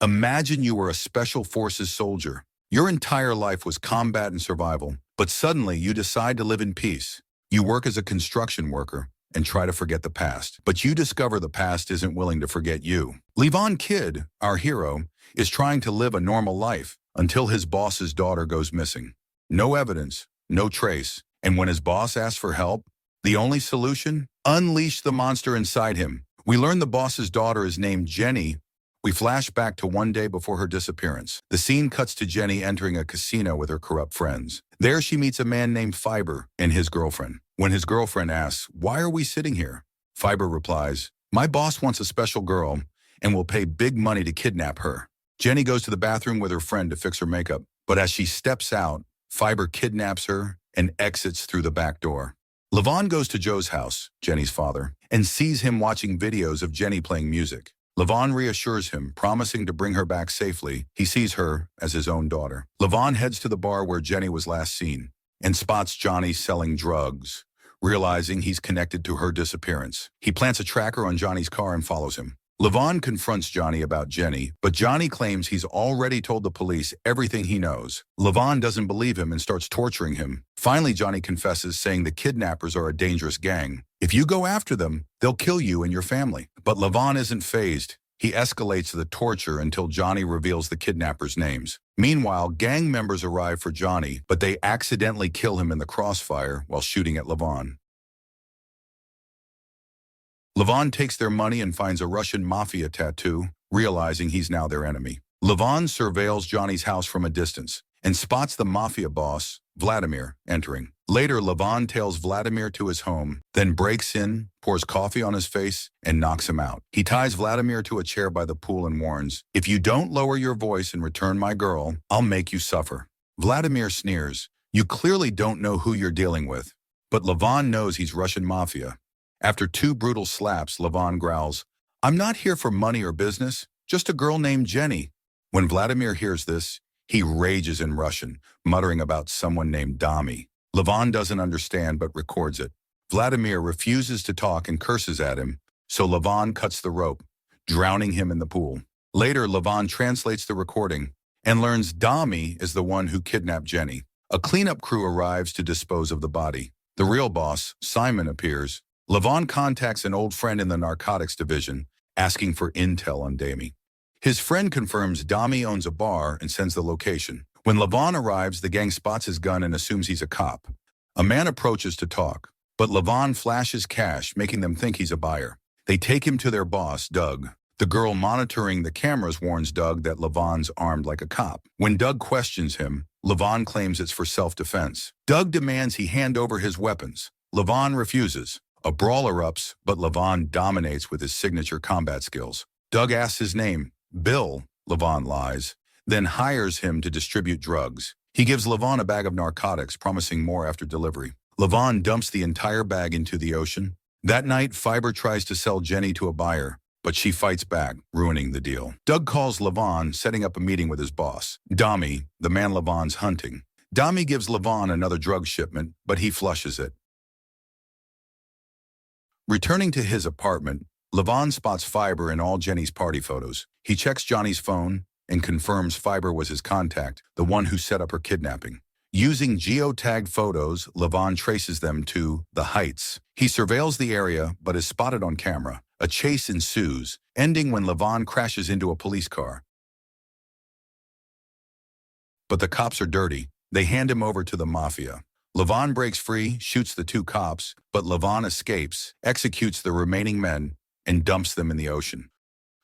Imagine you were a special forces soldier. Your entire life was combat and survival, but suddenly you decide to live in peace. You work as a construction worker and try to forget the past, but you discover the past isn't willing to forget you. Levon Kidd, our hero, is trying to live a normal life until his boss's daughter goes missing. No evidence, no trace, and when his boss asks for help, the only solution? Unleash the monster inside him. We learn the boss's daughter is named Jenny. We flash back to one day before her disappearance. The scene cuts to Jenny entering a casino with her corrupt friends. There she meets a man named Fiber and his girlfriend. When his girlfriend asks, "Why are we sitting here?" Fiber replies, "My boss wants a special girl and will pay big money to kidnap her." Jenny goes to the bathroom with her friend to fix her makeup, but as she steps out, Fiber kidnaps her and exits through the back door. Levon goes to Joe's house, Jenny's father, and sees him watching videos of Jenny playing music. Levon reassures him, promising to bring her back safely. He sees her as his own daughter. Levon heads to the bar where Jenny was last seen and spots Johnny selling drugs, realizing he's connected to her disappearance. He plants a tracker on Johnny's car and follows him. Levon confronts Johnny about Jenny, but Johnny claims he's already told the police everything he knows. Levon doesn't believe him and starts torturing him. Finally, Johnny confesses, saying the kidnappers are a dangerous gang. If you go after them, they'll kill you and your family. But Levon isn't fazed. He escalates the torture until Johnny reveals the kidnappers' names. Meanwhile, gang members arrive for Johnny, but they accidentally kill him in the crossfire while shooting at Levon. Levon takes their money and finds a Russian mafia tattoo, realizing he's now their enemy. Levon surveils Johnny's house from a distance and spots the mafia boss, Vladimir, entering. Later, Levon tails Vladimir to his home, then breaks in, pours coffee on his face, and knocks him out. He ties Vladimir to a chair by the pool and warns, "If you don't lower your voice and return my girl, I'll make you suffer." Vladimir sneers, "You clearly don't know who you're dealing with." But Levon knows he's Russian mafia. After 2 brutal slaps, Levon growls, "I'm not here for money or business, just a girl named Jenny." When Vladimir hears this, he rages in Russian, muttering about someone named Dami. Levon doesn't understand but records it. Vladimir refuses to talk and curses at him, so Levon cuts the rope, drowning him in the pool. Later, Levon translates the recording and learns Dami is the one who kidnapped Jenny. A cleanup crew arrives to dispose of the body. The real boss, Simon, appears. Levon contacts an old friend in the narcotics division, asking for intel on Dami. His friend confirms Dami owns a bar and sends the location. When Levon arrives, the gang spots his gun and assumes he's a cop. A man approaches to talk, but Levon flashes cash, making them think he's a buyer. They take him to their boss, Doug. The girl monitoring the cameras warns Doug that Levon's armed like a cop. When Doug questions him, Levon claims it's for self-defense. Doug demands he hand over his weapons. Levon refuses. A brawl erupts, but Levon dominates with his signature combat skills. Doug asks his name. Bill, Levon lies, then hires him to distribute drugs. He gives Levon a bag of narcotics, promising more after delivery. Levon dumps the entire bag into the ocean. That night, Fiber tries to sell Jenny to a buyer, but she fights back, ruining the deal. Doug calls Levon, setting up a meeting with his boss, Dami, the man Levon's hunting. Dami gives Levon another drug shipment, but he flushes it. Returning to his apartment, Levon spots Fiber in all Jenny's party photos. He checks Johnny's phone and confirms Fiber was his contact, the one who set up her kidnapping. Using geotagged photos, Levon traces them to the Heights. He surveils the area, but is spotted on camera. A chase ensues, ending when Levon crashes into a police car. But the cops are dirty. They hand him over to the mafia. Levon breaks free, shoots the 2 cops, but Levon escapes, executes the remaining men, and dumps them in the ocean.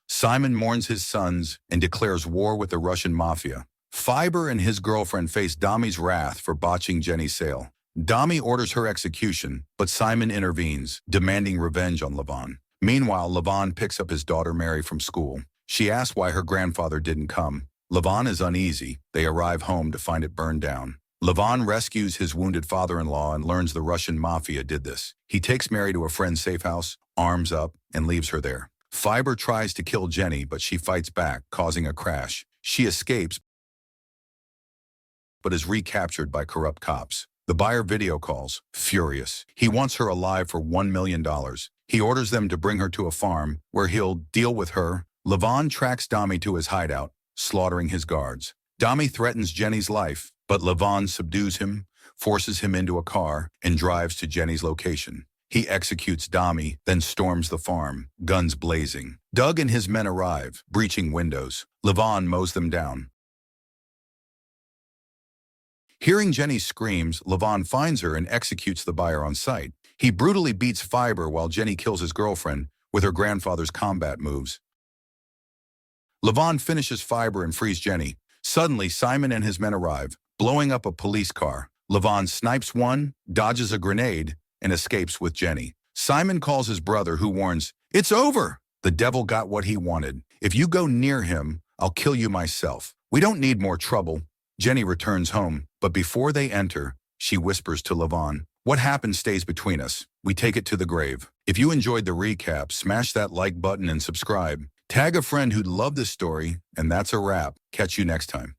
Simon mourns his sons and declares war with the Russian mafia. Fiber and his girlfriend face Dami's wrath for botching Jenny's sale. Dami orders her execution, but Simon intervenes, demanding revenge on Levon. Meanwhile, Levon picks up his daughter Mary from school. She asks why her grandfather didn't come. Levon is uneasy. They arrive home to find it burned down. Levon rescues his wounded father-in-law and learns the Russian mafia did this. He takes Mary to a friend's safe house, arms up, and leaves her there. Fiber tries to kill Jenny, but she fights back, causing a crash. She escapes, but is recaptured by corrupt cops. The buyer video calls, furious. He wants her alive for $1 million. He orders them to bring her to a farm where he'll deal with her Levon tracks Dami to his hideout, slaughtering his guards. Dami threatens Jenny's life, but Levon subdues him, forces him into a car, and drives to Jenny's location. He executes Dami, then storms the farm, guns blazing. Doug and his men arrive, breaching windows. Levon mows them down. Hearing Jenny's screams, Levon finds her and executes the buyer on sight. He brutally beats Fiber while Jenny kills his girlfriend with her grandfather's combat moves. Levon finishes Fiber and frees Jenny. Suddenly, Simon and his men arrive, blowing up a police car. Levon snipes one, dodges a grenade, and escapes with Jenny. Simon calls his brother, who warns, "It's over! The devil got what he wanted. If you go near him, I'll kill you myself. We don't need more trouble." Jenny returns home, but before they enter, she whispers to Levon, "What happened stays between us. We take it to the grave." If you enjoyed the recap, smash that like button and subscribe. Tag a friend who'd love this story, and that's a wrap. Catch you next time.